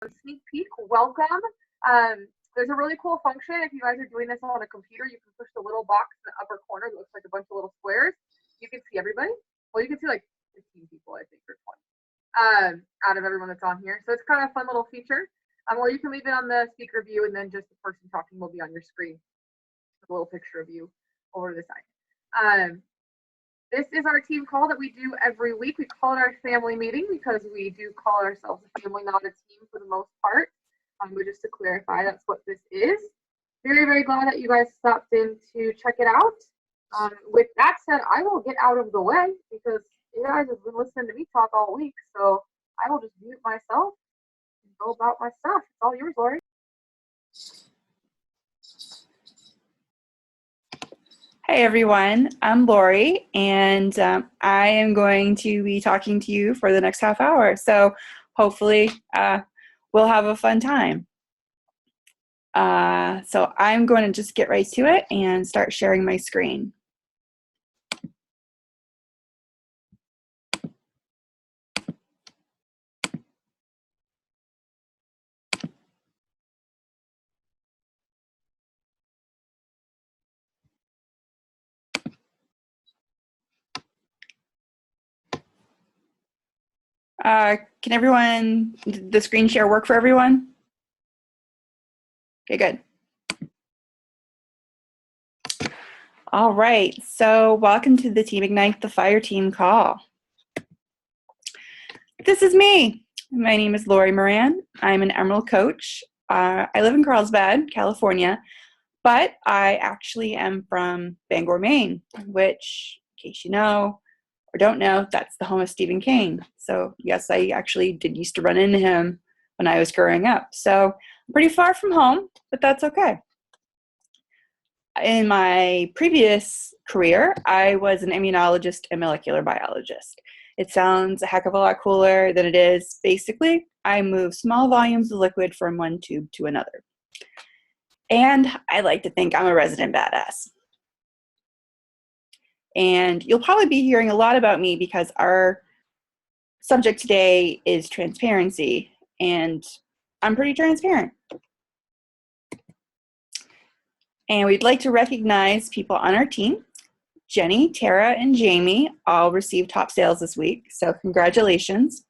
Sneak peek, welcome. There's a really cool function. If you guys are doing this on a computer, you can push the little box in the upper corner that looks like a bunch of little squares. You can see everybody. Well, you can see like 15 people, I think, or 20 out of everyone that's on here. So it's kind of a fun little feature. Or you can leave it on the speaker view, and then just the person talking will be on your screen. A little picture of you over to the side. This is our team call that we do every week. We call it our family meeting because we do call ourselves a family, not a team for the most part. But just to clarify, that's what this is. Very, very glad that you guys stopped in to check it out. With that said, I will get out of the way because you guys have been listening to me talk all week. So I will just mute myself and go about my stuff. It's all yours, Laurie. Hey everyone, I'm Laurie, and I am going to be talking to you for the next half hour. So hopefully we'll have a fun time. So I'm going to just get right to it and start sharing my screen. Can everyone, the screen share work for everyone? Okay, good. All right, so welcome to the Team Ignite the Fire Team call. This is me. My name is Laurie Moran. I'm an Emerald coach. I live in Carlsbad, California, but I actually am from Bangor, Maine, which, in case you know or don't know, that's the home of Stephen King. So yes, I actually did used to run into him when I was growing up. So I'm pretty far from home, but that's okay. In my previous career, I was an immunologist and molecular biologist. It sounds a heck of a lot cooler than it is. Basically, I move small volumes of liquid from one tube to another. And I like to think I'm a resident badass. And you'll probably be hearing a lot about me because our subject today is transparency, and I'm pretty transparent. And we'd like to recognize people on our team. Jenny, Tara, and Jamie all received top sales this week, so congratulations.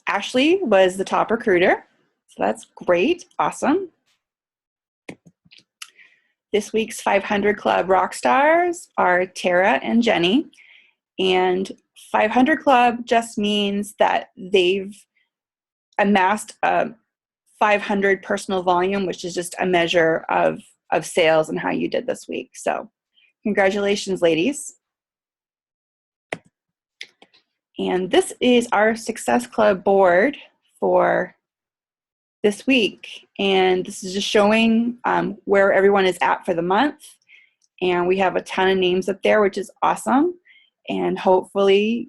Ashley was the top recruiter, so that's great, awesome. This week's 500 Club rock stars are Tara and Jenny, and 500 Club just means that they've amassed a 500 personal volume, which is just a measure of sales and how you did this week. So congratulations, ladies. And this is our Success Club board for this week. And this is just showing where everyone is at for the month. And we have a ton of names up there, which is awesome. And hopefully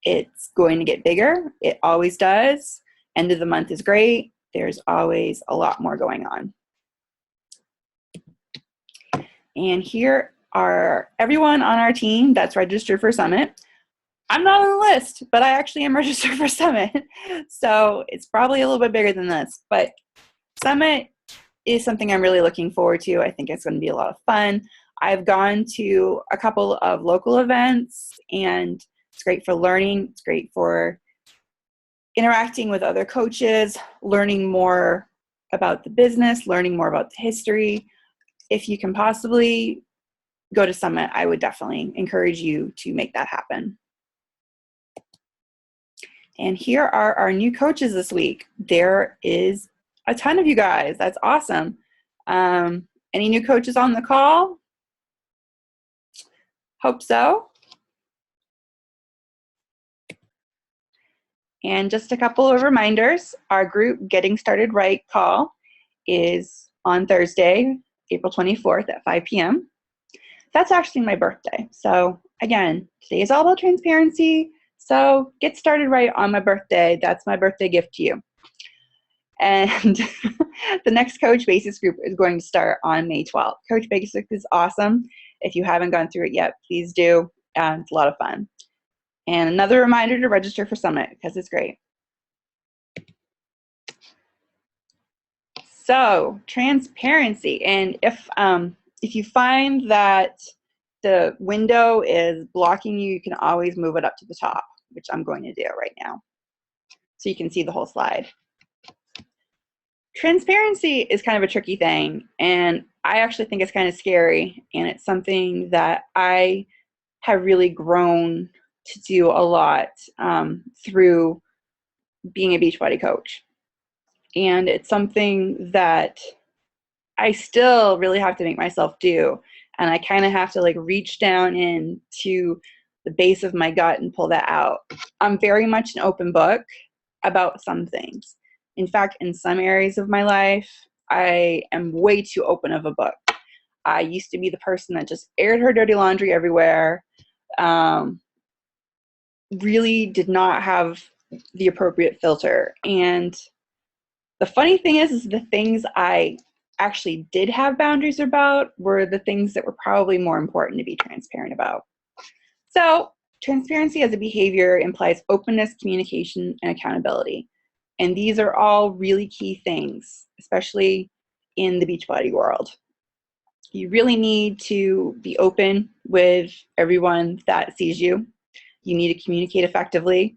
it's going to get bigger. It always does. End of the month is great. There's always a lot more going on. And here are everyone on our team that's registered for Summit. I'm not on the list, but I actually am registered for Summit. So it's probably a little bit bigger than this, but Summit is something I'm really looking forward to. I think it's going to be a lot of fun. I've gone to a couple of local events, and it's great for learning. It's great for interacting with other coaches, learning more about the business, learning more about the history. If you can possibly go to Summit, I would definitely encourage you to make that happen. And here are our new coaches this week. There is a ton of you guys. That's awesome. Any new coaches on the call? Hope so. And just a couple of reminders. Our group Getting Started Right call is on Thursday, April 24th at 5 p.m. That's actually my birthday. So again, today is all about transparency. So get started right on my birthday. That's my birthday gift to you. And the next Coach Basics group is going to start on May 12th. Coach Basics is awesome. If you haven't gone through it yet, please do. It's a lot of fun. And another reminder to register for Summit because it's great. So transparency, and if you find that the window is blocking you, you can always move it up to the top, which I'm going to do right now, so you can see the whole slide. Transparency is kind of a tricky thing, and I actually think it's kind of scary, and it's something that I have really grown to do a lot through being a Beachbody coach. And it's something that I still really have to make myself do. And I kind of have to like reach down into the base of my gut and pull that out. I'm very much an open book about some things. In fact, in some areas of my life, I am way too open of a book. I used to be the person that just aired her dirty laundry everywhere, really did not have the appropriate filter. And the funny thing is the things I actually did have boundaries about were the things that were probably more important to be transparent about. So transparency as a behavior implies openness, communication, and accountability. And these are all really key things, especially in the Beachbody world. You really need to be open with everyone that sees you. You need to communicate effectively.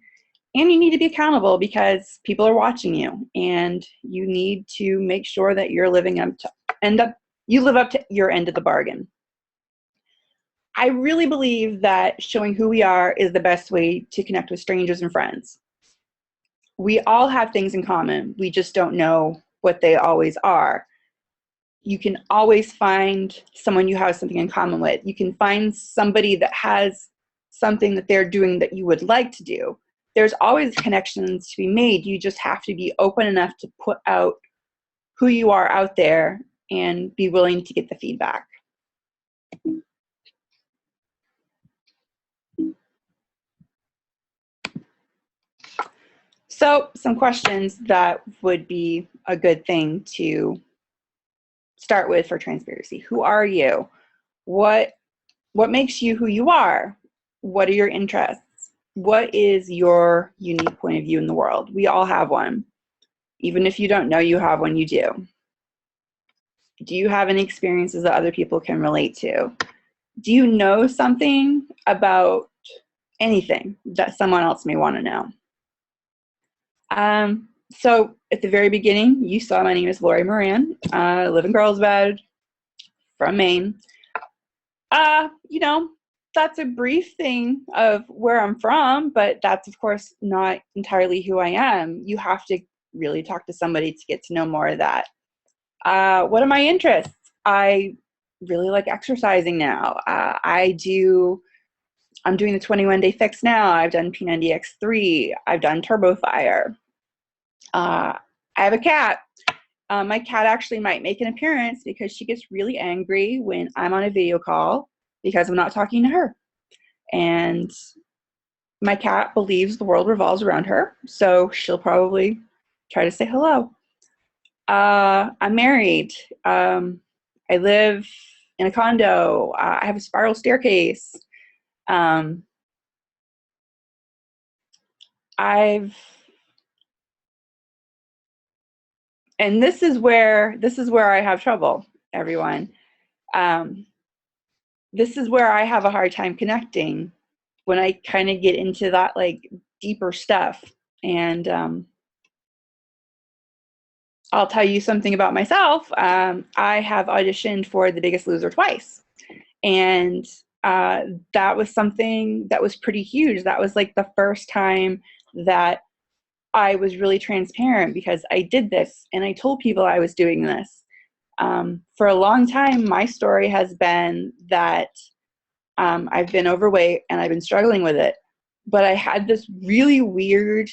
And you need to be accountable because people are watching you, and you need to make sure that you're living up to you live up to your end of the bargain. I really believe that showing who we are is the best way to connect with strangers and friends. We all have things in common. We just don't know what they always are. You can always find someone you have something in common with. You can find somebody that has something that they're doing that you would like to do. There's always connections to be made. You just have to be open enough to put out who you are out there and be willing to get the feedback. So some questions that would be a good thing to start with for transparency. Who are you? What makes you who you are? What are your interests? What is your unique point of view in the world? We all have one. Even if you don't know you have one, you do. Do you have any experiences that other people can relate to? Do you know something about anything that someone else may want to know? So at the very beginning, you saw my name is Laurie Moran. I live in Carlsbad, from Maine. You know, that's a brief thing of where I'm from, but that's of course not entirely who I am. You have to really talk to somebody to get to know more of that. What are my interests? I really like exercising now. I'm doing the 21-day fix now. I've done P90X3. I've done Turbo Fire. I have a cat. My cat actually might make an appearance because she gets really angry when I'm on a video call because I'm not talking to her. And my cat believes the world revolves around her, so she'll probably try to say hello. I'm married. I live in a condo. I have a spiral staircase. And this is where I have trouble, everyone. This is where I have a hard time connecting when I kind of get into that like deeper stuff. And I'll tell you something about myself. I have auditioned for The Biggest Loser twice. And that was something that was pretty huge. That was like the first time that I was really transparent because I did this and I told people I was doing this. For a long time, my story has been that I've been overweight and I've been struggling with it. But I had this really weird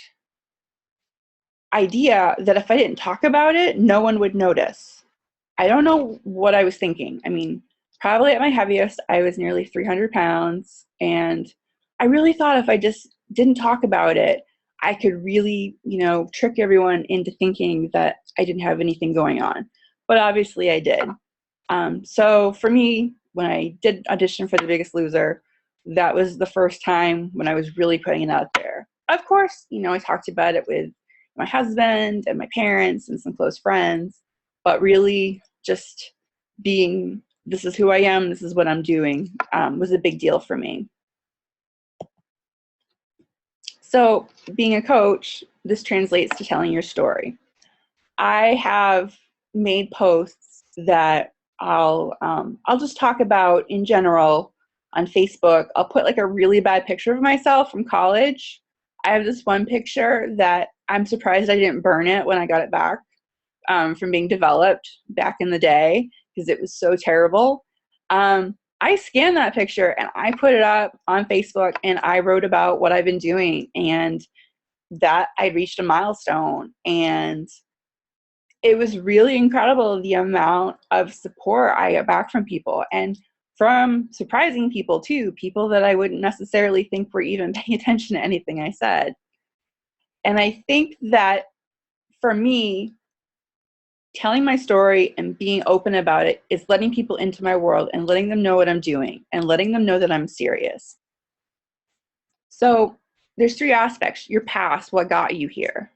idea that if I didn't talk about it, no one would notice. I don't know what I was thinking. I mean, probably at my heaviest, I was nearly 300 pounds. And I really thought if I just didn't talk about it, I could really, trick everyone into thinking that I didn't have anything going on. But obviously I did. So for me, when I did audition for The Biggest Loser, that was the first time when I was really putting it out there. Of course, I talked about it with my husband and my parents and some close friends, but really just being, this is who I am, this is what I'm doing, was a big deal for me. So being a coach, this translates to telling your story. I have made posts that I'll just talk about in general on Facebook. I'll put like a really bad picture of myself from college. I have this one picture that I'm surprised I didn't burn it when I got it back from being developed back in the day, because it was so terrible. I scanned that picture and I put it up on Facebook, and I wrote about what I've been doing, and that I reached a milestone. And it was really incredible, the amount of support I got back from people, and from surprising people too, people that I wouldn't necessarily think were even paying attention to anything I said. And I think that for me, telling my story and being open about it is letting people into my world and letting them know what I'm doing and letting them know that I'm serious. So there's 3 aspects: your past, what got you here.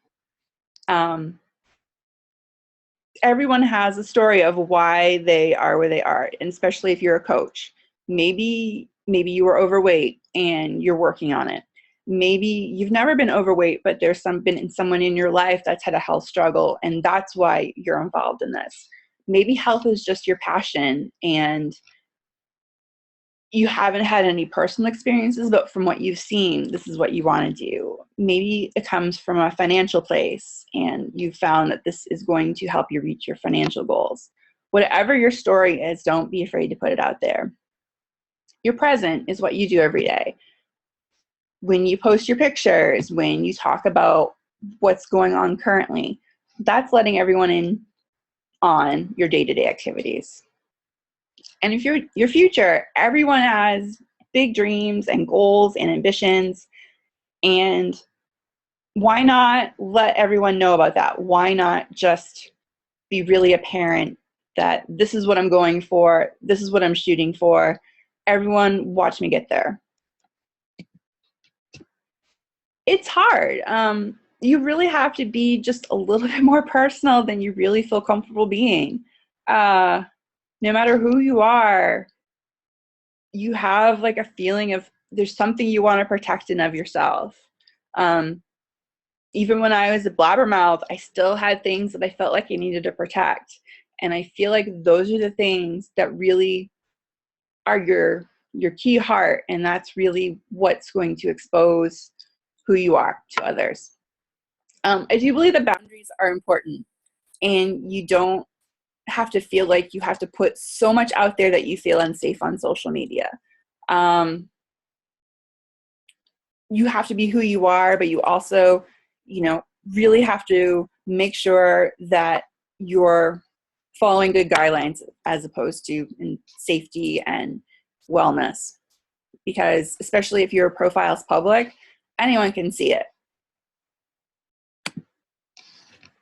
Everyone has a story of why they are where they are, and especially if you're a coach. Maybe you were overweight and you're working on it. Maybe you've never been overweight, but there's been someone in your life that's had a health struggle, and that's why you're involved in this. Maybe health is just your passion, and you haven't had any personal experiences, but from what you've seen, this is what you want to do. Maybe it comes from a financial place, and you've found that this is going to help you reach your financial goals. Whatever your story is, don't be afraid to put it out there. Your present is what you do every day. When you post your pictures, when you talk about what's going on currently, that's letting everyone in on your day-to-day activities. And if you're your future, everyone has big dreams and goals and ambitions, and why not let everyone know about that? Why not just be really apparent that this is what I'm going for, this is what I'm shooting for, everyone watch me get there. It's hard. You really have to be just a little bit more personal than you really feel comfortable being. No matter who you are, you have like a feeling of there's something you want to protect in of yourself. Even when I was a blabbermouth, I still had things that I felt like I needed to protect. And I feel like those are the things that really are your key heart, and that's really what's going to expose who you are to others. I do believe that boundaries are important, and you don't have to feel like you have to put so much out there that you feel unsafe on social media. You have to be who you are, but you also, really have to make sure that you're following good guidelines as opposed to in safety and wellness. Because especially if your profile is public, anyone can see it.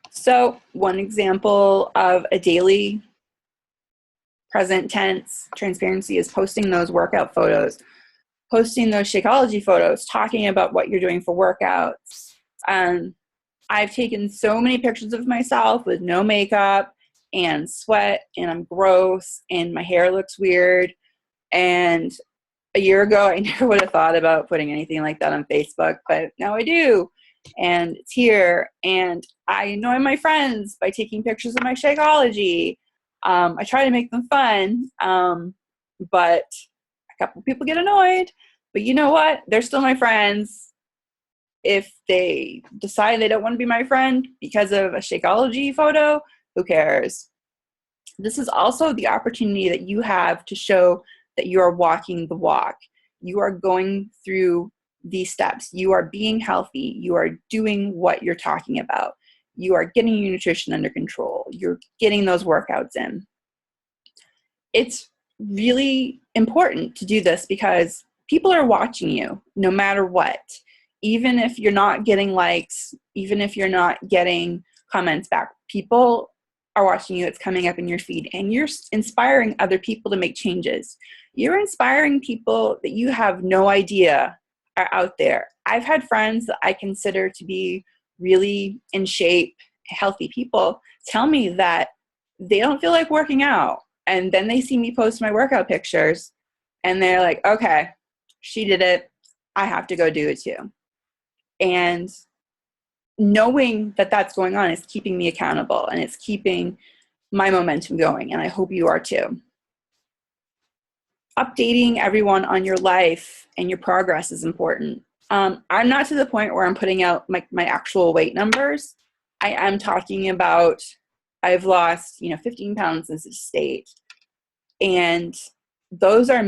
So one example of a daily present tense transparency is posting those workout photos, posting those Shakeology photos, talking about what you're doing for workouts. I've taken so many pictures of myself with no makeup and sweat, and I'm gross, and my hair looks weird. And a year ago, I never would have thought about putting anything like that on Facebook, but now I do. And it's here. And I annoy my friends by taking pictures of my Shakeology. I try to make them fun, but a couple people get annoyed. But you know what? They're still my friends. If they decide they don't want to be my friend because of a Shakeology photo, who cares? This is also the opportunity that you have to show that you are walking the walk. You are going through these steps. You are being healthy. You are doing what you're talking about. You are getting your nutrition under control. You're getting those workouts in. It's really important to do this because people are watching you no matter what. Even if you're not getting likes, even if you're not getting comments back, people are watching you. It's coming up in your feed, and you're inspiring other people to make changes. you're inspiring people that you have no idea are out there. I've had friends that I consider to be really in shape, healthy people tell me that they don't feel like working out. And then they see me post my workout pictures and they're like, okay, she did it. I have to go do it too. And knowing that that's going on is keeping me accountable, and it's keeping my momentum going. And I hope you are too. Updating everyone on your life and your progress is important. I'm not to the point where I'm putting out my actual weight numbers. I am talking about I've lost 15 pounds since this state. And those are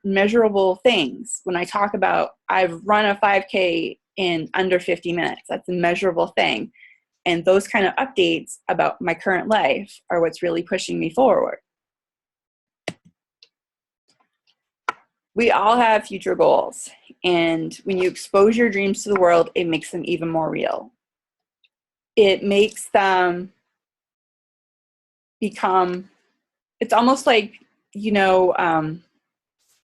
measurable things. When I talk about I've run a 5K in under 50 minutes, that's a measurable thing. And those kind of updates about my current life are what's really pushing me forward. We all have future goals. And when you expose your dreams to the world, it makes them even more real. It makes them become, it's almost like,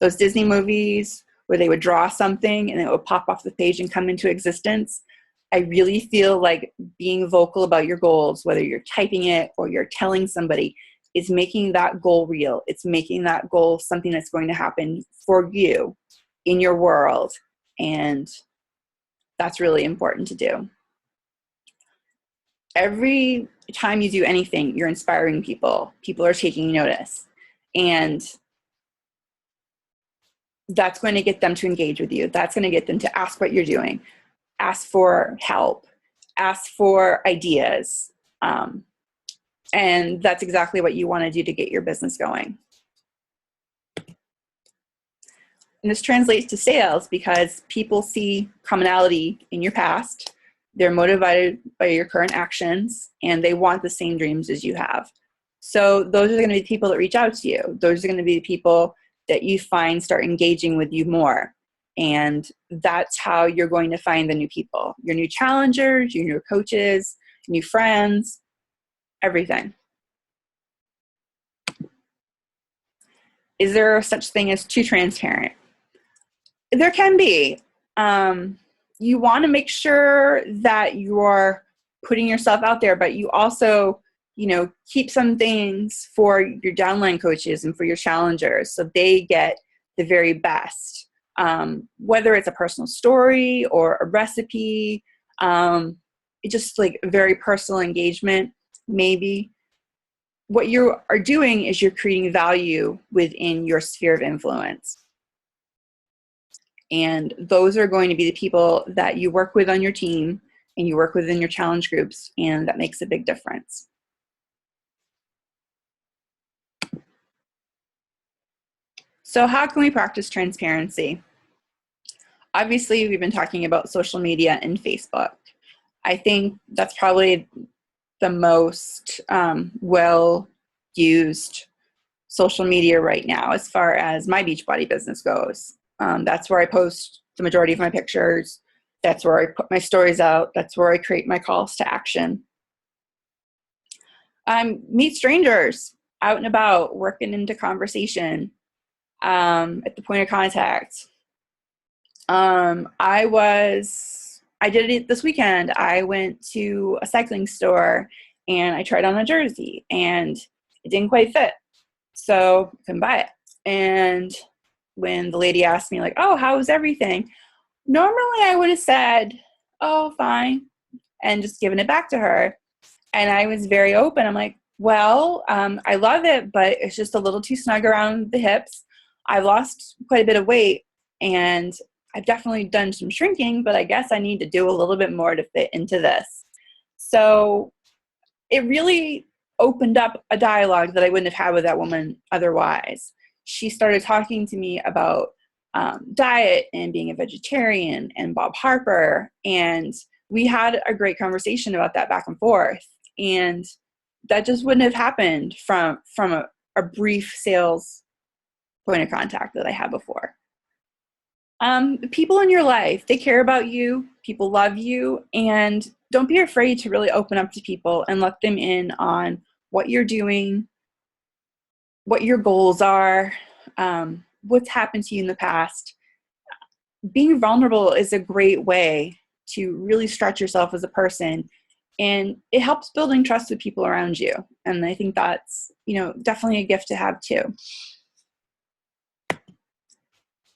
those Disney movies where they would draw something and it would pop off the page and come into existence. I really feel like being vocal about your goals, whether you're typing it or you're telling somebody, is making that goal real. It's making that goal something that's going to happen for you in your world. And that's really important to do. Every time you do anything, you're inspiring people. People are taking notice. And that's going to get them to engage with you. That's going to get them to ask what you're doing, ask for help, ask for ideas. And that's exactly what you want to do to get your business going. And this translates to sales because people see commonality in your past. They're motivated by your current actions, and they want the same dreams as you have. So those are going to be the people that reach out to you. Those are going to be the people that you find start engaging with you more. And that's how you're going to find the new people, your new challengers, your new coaches, new friends, everything. Is there such thing as too transparent? There can be. You want to make sure that you're putting yourself out there, but you also, keep some things for your downline coaches and for your challengers so they get the very best. Whether it's a personal story or a recipe, just like very personal engagement, maybe. What you are doing is you're creating value within your sphere of influence. And those are going to be the people that you work with on your team and you work within your challenge groups, and that makes a big difference. So how can we practice transparency? Obviously, we've been talking about social media and Facebook. I think that's probably the most well-used social media right now as far as my Beachbody business goes. That's where I post the majority of my pictures. That's where I put my stories out. That's where I create my calls to action. Meet strangers out and about, working into conversation at the point of contact. I did it this weekend. I went to a cycling store and I tried on a jersey and it didn't quite fit. So I couldn't buy it. And when the lady asked me like, oh, how's everything? Normally I would have said, oh, fine, and just given it back to her. And I was very open. I'm like, well, I love it, but it's just a little too snug around the hips. I've lost quite a bit of weight and I've definitely done some shrinking, but I guess I need to do a little bit more to fit into this. So it really opened up a dialogue that I wouldn't have had with that woman otherwise. She started talking to me about diet and being a vegetarian and Bob Harper. And we had a great conversation about that back and forth. And that just wouldn't have happened from a brief sales point of contact that I had before. People in your life, they care about you, people love you, and don't be afraid to really open up to people and let them in on what you're doing, what your goals are, what's happened to you in the past. Being vulnerable is a great way to really stretch yourself as a person, and it helps building trust with people around you. And I think that's, definitely a gift to have too.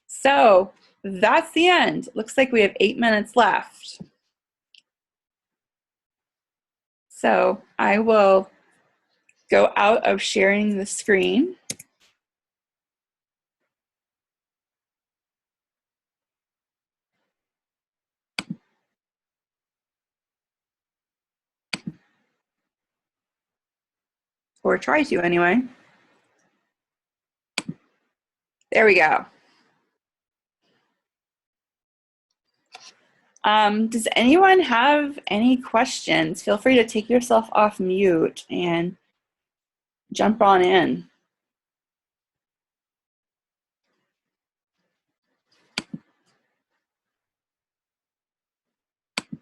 So that's the end. Looks like we have 8 minutes left. So I will go out of sharing the screen. Or try to anyway. There we go. Does anyone have any questions? Feel free to take yourself off mute and jump on in.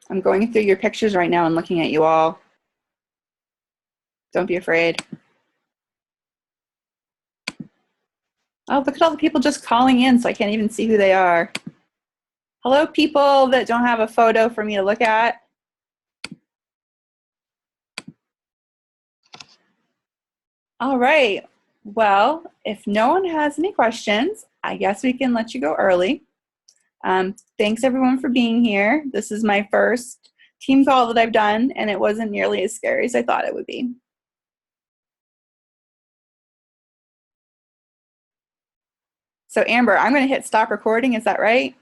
I'm going through your pictures right now and looking at you all. Don't be afraid. Oh, look at all the people just calling in, so I can't even see who they are. Hello, people that don't have a photo for me to look at. All right. Well, if no one has any questions, I guess we can let you go early. Thanks everyone for being here. This is my first team call that I've done, and it wasn't nearly as scary as I thought it would be. So Amber, I'm going to hit stop recording. Is that right?